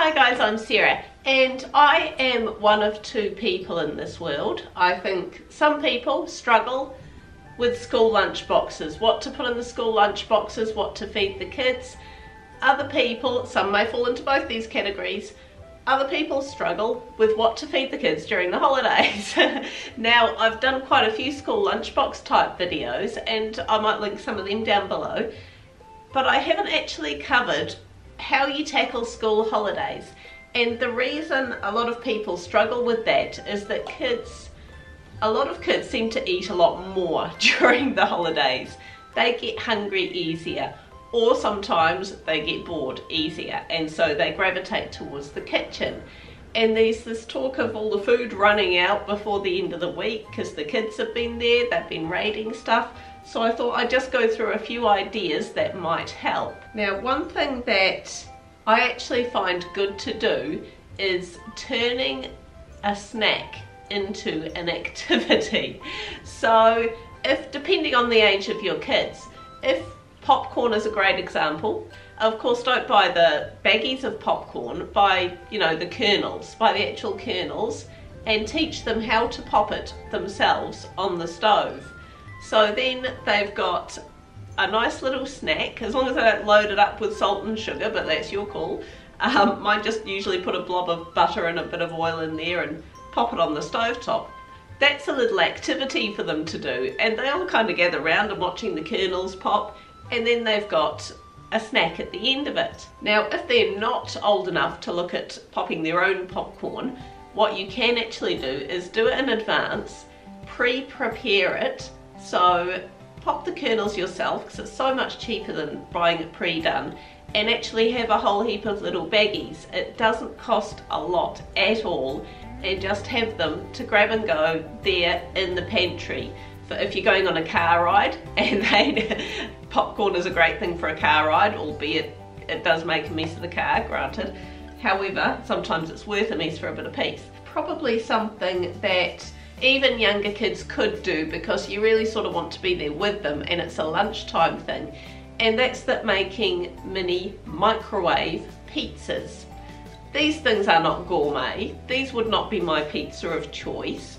Hi guys, I'm Sarah and I am one of two people in this world. I think some people struggle with school lunch boxes, what to put in the school lunch boxes, what to feed the kids. Other people, some may fall into both these categories, other people struggle with what to feed the kids during the holidays. Now, I've done quite a few school lunchbox type videos and I might link some of them down below, but I haven't actually covered how you tackle school holidays. And the reason a lot of people struggle with that is that a lot of kids seem to eat a lot more during the holidays. They get hungry easier, or sometimes they get bored easier, and so they gravitate towards the kitchen. And there's this talk of all the food running out before the end of the week because the kids have been there, they've been raiding stuff. So I thought I'd just go through a few ideas that might help. Now, one thing that I actually find good to do is turning a snack into an activity. So if, depending on the age of your kids, if popcorn is a great example, of course don't buy the baggies of popcorn, buy, you know, the kernels, buy the actual kernels and teach them how to pop it themselves on the stove. So then they've got a nice little snack, as long as they don't load it up with salt and sugar, but that's your call. Mine just usually put a blob of butter and a bit of oil in there and pop it on the stovetop. That's a little activity for them to do, and they all kind of gather around and watching the kernels pop, and then they've got a snack at the end of it. Now, if they're not old enough to look at popping their own popcorn, what you can actually do is do it in advance, pre-prepare it. So pop the kernels yourself because it's so much cheaper than buying it pre-done, and actually have a whole heap of little baggies. It doesn't cost a lot at all, and just have them to grab and go there in the pantry. For if you're going on a car ride, and popcorn is a great thing for a car ride, albeit it does make a mess of the car, granted. However, sometimes it's worth a mess for a bit of peace. Probably something that even younger kids could do because you really sort of want to be there with them and it's a lunchtime thing, and that's that making mini microwave pizzas. These things are not gourmet. These would not be my pizza of choice.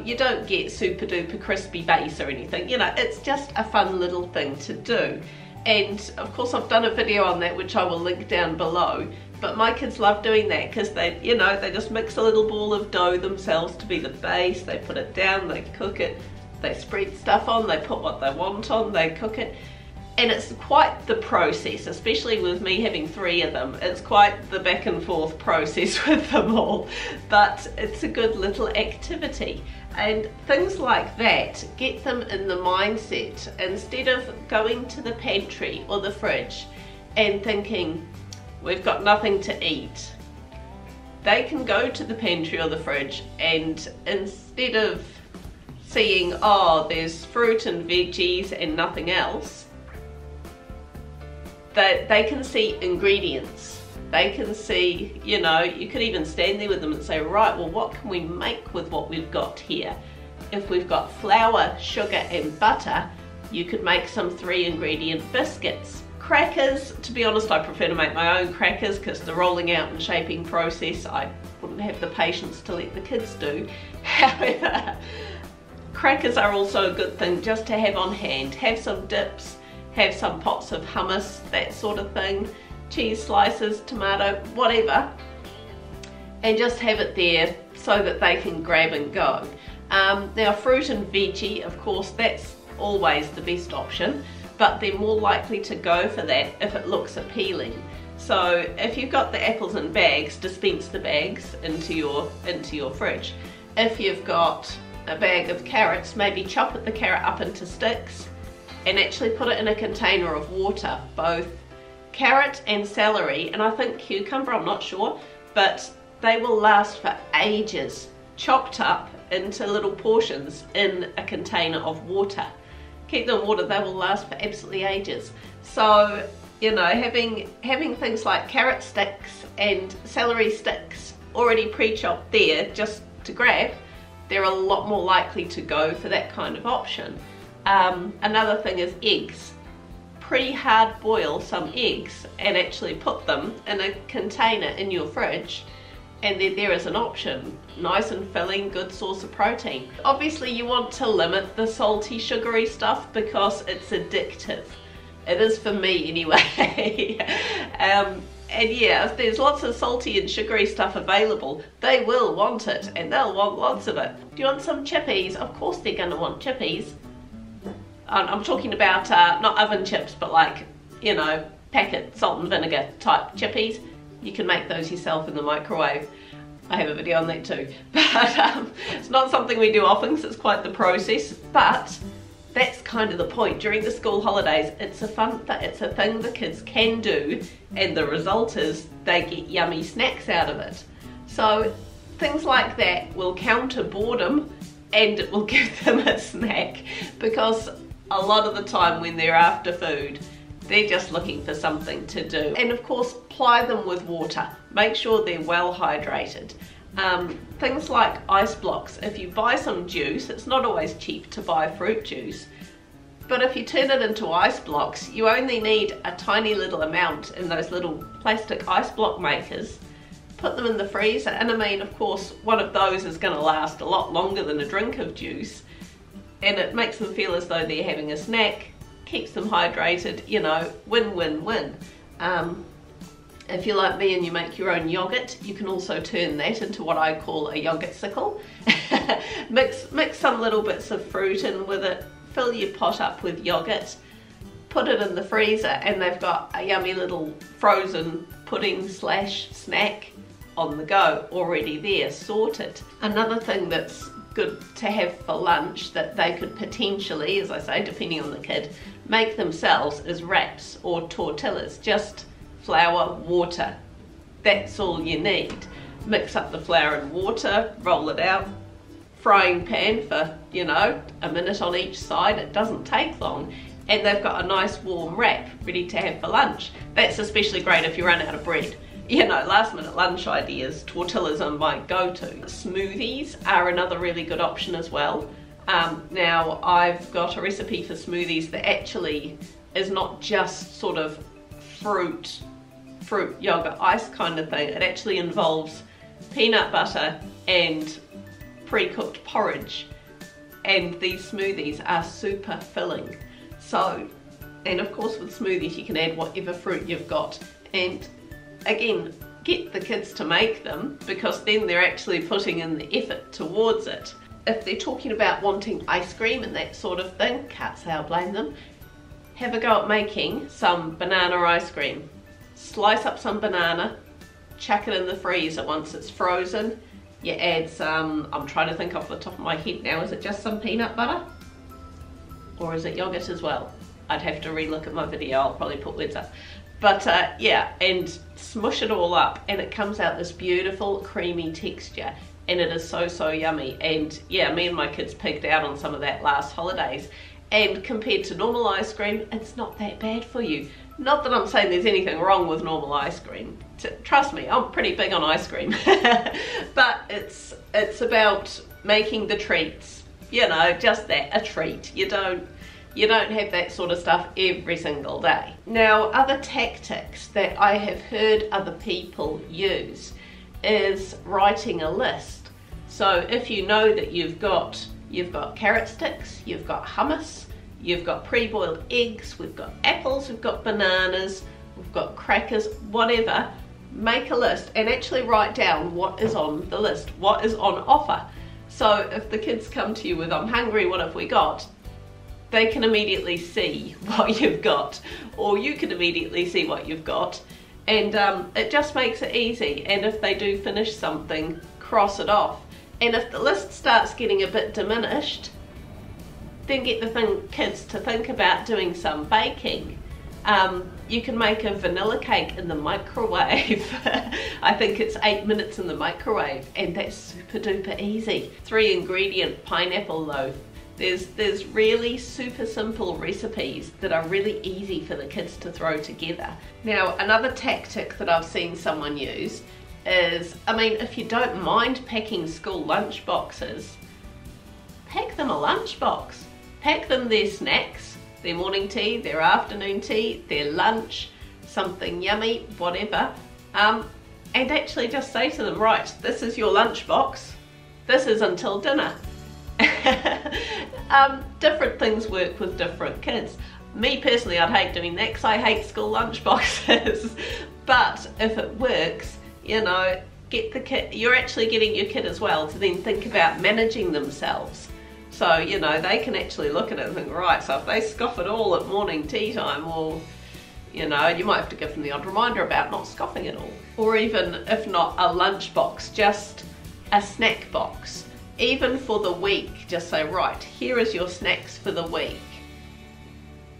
You don't get super duper crispy base or anything, you know, it's just a fun little thing to do. And of course I've done a video on that which I will link down below, but my kids love doing that because they, you know, they just mix a little ball of dough themselves to be the base, they put it down, they cook it, they spread stuff on, they put what they want on, they cook it. And it's quite the process, especially with me having 3 of them. It's quite the back and forth process with them all, but it's a good little activity. And things like that get them in the mindset, instead of going to the pantry or the fridge and thinking, we've got nothing to eat. They can go to the pantry or the fridge, and instead of seeing, oh, there's fruit and veggies and nothing else, they can see ingredients. They can see, you know, you could even stand there with them and say, right, well, what can we make with what we've got here? If we've got flour, sugar and butter, you could make some 3-ingredient biscuits. Crackers, to be honest, I prefer to make my own crackers because the rolling out and shaping process I wouldn't have the patience to let the kids do. However, crackers are also a good thing just to have on hand. Have some dips, have some pots of hummus, that sort of thing, cheese slices, tomato, whatever, and just have it there so that they can grab and go. Now, fruit and veggie, of course, that's always the best option, but they're more likely to go for that if it looks appealing. So if you've got the apples in bags, dispense the bags into your fridge. If you've got a bag of carrots, maybe chop the carrot up into sticks and actually put it in a container of water, both carrot and celery, and I think cucumber, I'm not sure, but they will last for ages, chopped up into little portions in a container of water. Keep them in water, they will last for absolutely ages. So, you know, having things like carrot sticks and celery sticks already pre-chopped there just to grab, they're a lot more likely to go for that kind of option. Another thing is eggs. pre-hard boil some eggs and actually put them in a container in your fridge, and they're there as an option. Nice and filling, good source of protein. Obviously you want to limit the salty, sugary stuff because it's addictive. It is for me anyway. And yeah, if there's lots of salty and sugary stuff available, they will want it, and they'll want lots of it. Do you want some chippies? Of course they're going to want chippies. I'm talking about not oven chips, but like, you know, packet salt and vinegar type chippies. You can make those yourself in the microwave. I have a video on that too. But it's not something we do often because it's quite the process. But that's kind of the point. During the school holidays, it's a thing the kids can do, and the result is they get yummy snacks out of it. So things like that will counter boredom, and it will give them a snack, because a lot of the time when they're after food, they're just looking for something to do. And of course, ply them with water. Make sure they're well hydrated. Things like ice blocks. If you buy some juice, it's not always cheap to buy fruit juice, but if you turn it into ice blocks, you only need a tiny little amount in those little plastic ice block makers. Put them in the freezer, and I mean, of course, one of those is going to last a lot longer than a drink of juice, and it makes them feel as though they're having a snack, keeps them hydrated, you know, win-win-win. If you're like me and you make your own yogurt, you can also turn that into what I call a yogurt sickle. mix some little bits of fruit in with it, fill your pot up with yogurt, put it in the freezer, and they've got a yummy little frozen pudding / snack on the go, already there, sorted. Another thing that's good to have for lunch that they could potentially, as I say, depending on the kid, make themselves is wraps or tortillas. Just flour, water, that's all you need. Mix up the flour and water, roll it out, frying pan for, you know, a minute on each side, it doesn't take long, and they've got a nice warm wrap ready to have for lunch. That's especially great if you run out of bread. You know, last minute lunch ideas, tortillas are my go-to. Smoothies are another really good option as well. Now I've got a recipe for smoothies that actually is not just sort of fruit yogurt ice kind of thing. It actually involves peanut butter and pre-cooked porridge, and these smoothies are super filling. So, and of course with smoothies you can add whatever fruit you've got, and again, get the kids to make them, because then they're actually putting in the effort towards it. If they're talking about wanting ice cream and that sort of thing, can't say I blame them. Have a go at making some banana ice cream. Slice up some banana, chuck it in the freezer once it's frozen. You add some, I'm trying to think off the top of my head now, is it just some peanut butter? Or is it yogurt as well? I'd have to re-look at my video, I'll probably put words up. But yeah, and smush it all up, and it comes out this beautiful creamy texture, and it is so yummy. And yeah, me and my kids pigged out on some of that last holidays, and compared to normal ice cream, it's not that bad for you. Not that I'm saying there's anything wrong with normal ice cream. Trust me, I'm pretty big on ice cream. But it's about making the treats, you know, just that, a treat. You don't have that sort of stuff every single day. Now, other tactics that I have heard other people use is writing a list. So if you know that you've got carrot sticks, you've got hummus, you've got pre-boiled eggs, we've got apples, we've got bananas, we've got crackers, whatever, make a list and actually write down what is on the list, what is on offer. So if the kids come to you with, I'm hungry, what have we got? They can immediately see what you've got, or you can immediately see what you've got, and it just makes it easy. And if they do finish something, cross it off. And if the list starts getting a bit diminished, then get the kids to think about doing some baking. You can make a vanilla cake in the microwave. I think it's 8 minutes in the microwave, and that's super duper easy. 3 ingredient pineapple loaf. There's really super simple recipes that are really easy for the kids to throw together. Now, another tactic that I've seen someone use is, I mean, if you don't mind packing school lunch boxes, pack them a lunchbox. Pack them their snacks, their morning tea, their afternoon tea, their lunch, something yummy, whatever, and actually just say to them, right, this is your lunchbox, this is until dinner. Different things work with different kids. Me personally, I'd hate doing that because I hate school lunchboxes. But if it works, you know, get the kid, you're actually getting your kid as well to then think about managing themselves. So, you know, they can actually look at it and think, right, so if they scoff at all at morning tea time, or, you know, you might have to give them the odd reminder about not scoffing at all. Or even, if not a lunchbox, just a snack box. Even for the week, just say, right, here is your snacks for the week.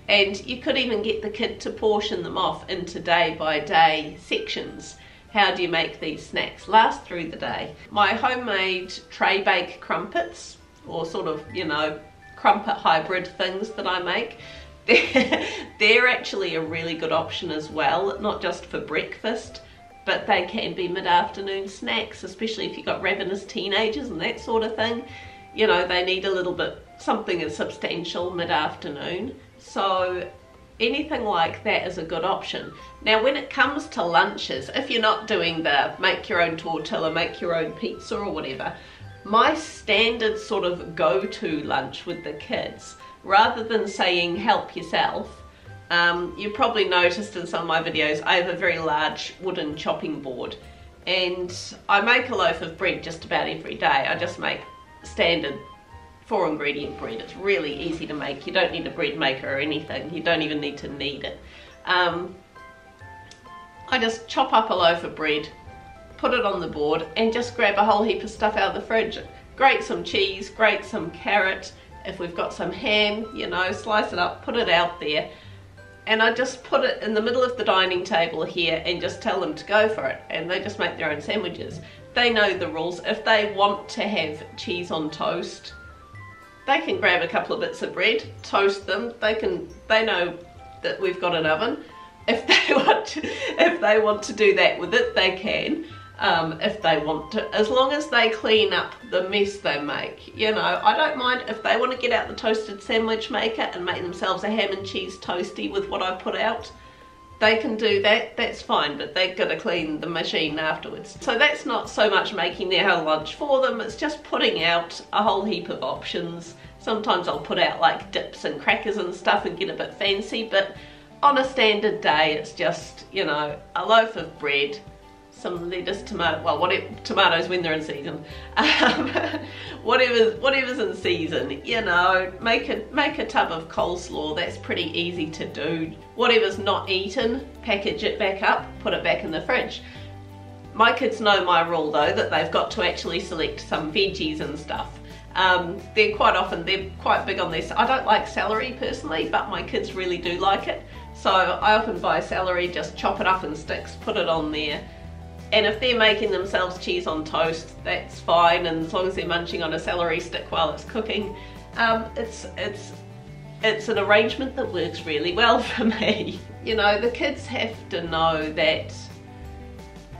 And you could even get the kid to portion them off into day by day sections. How do you make these snacks last through the day? My homemade tray bake crumpets, or sort of, you know, crumpet hybrid things that I make, they're actually a really good option as well, not just for breakfast, but they can be mid-afternoon snacks, especially if you've got ravenous teenagers and that sort of thing. You know, they need a little bit, something as substantial mid-afternoon. So anything like that is a good option. Now when it comes to lunches, if you're not doing the make your own tortilla, make your own pizza or whatever, my standard sort of go-to lunch with the kids, rather than saying help yourself, you probably noticed in some of my videos I have a very large wooden chopping board, and I make a loaf of bread just about every day. I just make standard 4 ingredient bread. It's really easy to make. You don't need a bread maker or anything. You don't even need to knead it. I just chop up a loaf of bread, put it on the board, and just grab a whole heap of stuff out of the fridge. Grate some cheese, grate some carrot. If we've got some ham, you know, slice it up, put it out there. And I just put it in the middle of the dining table here and just tell them to go for it. And they just make their own sandwiches. They know the rules. If they want to have cheese on toast, they can grab a couple of bits of bread, toast them. They know that we've got an oven. If they want to do that with it, they can. If they want to, as long as they clean up the mess they make. You know, I don't mind if they want to get out the toasted sandwich maker and make themselves a ham and cheese toasty with what I put out. They can do that, that's fine, but they've got to clean the machine afterwards. So that's not so much making their whole lunch for them, it's just putting out a whole heap of options. Sometimes I'll put out like dips and crackers and stuff and get a bit fancy, but on a standard day it's just, you know, a loaf of bread, some lettuce, tomato, well, whatever, tomatoes when they're in season, whatever's in season, you know, make a tub of coleslaw. That's pretty easy to do. Whatever's not eaten, package it back up, put it back in the fridge. My kids know my rule though, that they've got to actually select some veggies and stuff. They're quite big on this. I don't like celery personally, but my kids really do like it. So I often buy celery, just chop it up in sticks, put it on there. And if they're making themselves cheese on toast, that's fine, and as long as they're munching on a celery stick while it's cooking, it's an arrangement that works really well for me. You know, the kids have to know that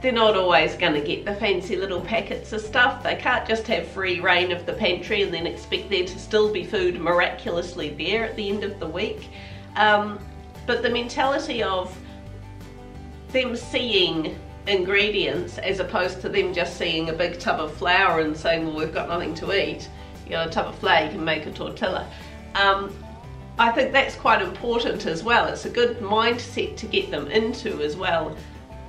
they're not always going to get the fancy little packets of stuff. They can't just have free reign of the pantry and then expect there to still be food miraculously there at the end of the week. But the mentality of them seeing ingredients as opposed to them just seeing a big tub of flour and saying, well, we've got nothing to eat. You know, a tub of flour, you can make a tortilla. I think that's quite important as well. It's a good mindset to get them into as well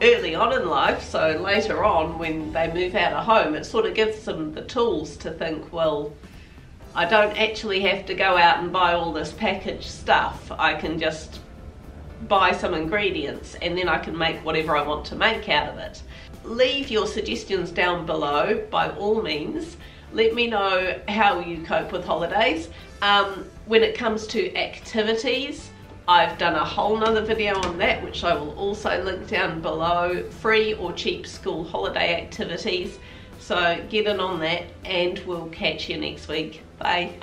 early on in life, so later on when they move out of home, it sort of gives them the tools to think, well, I don't actually have to go out and buy all this packaged stuff. I can just buy some ingredients and then I can make whatever I want to make out of it. Leave your suggestions down below by all means. Let me know how you cope with holidays. When it comes to activities, I've done a whole nother video on that, which I will also link down below. Free or cheap school holiday activities. So get in on that and we'll catch you next week. Bye.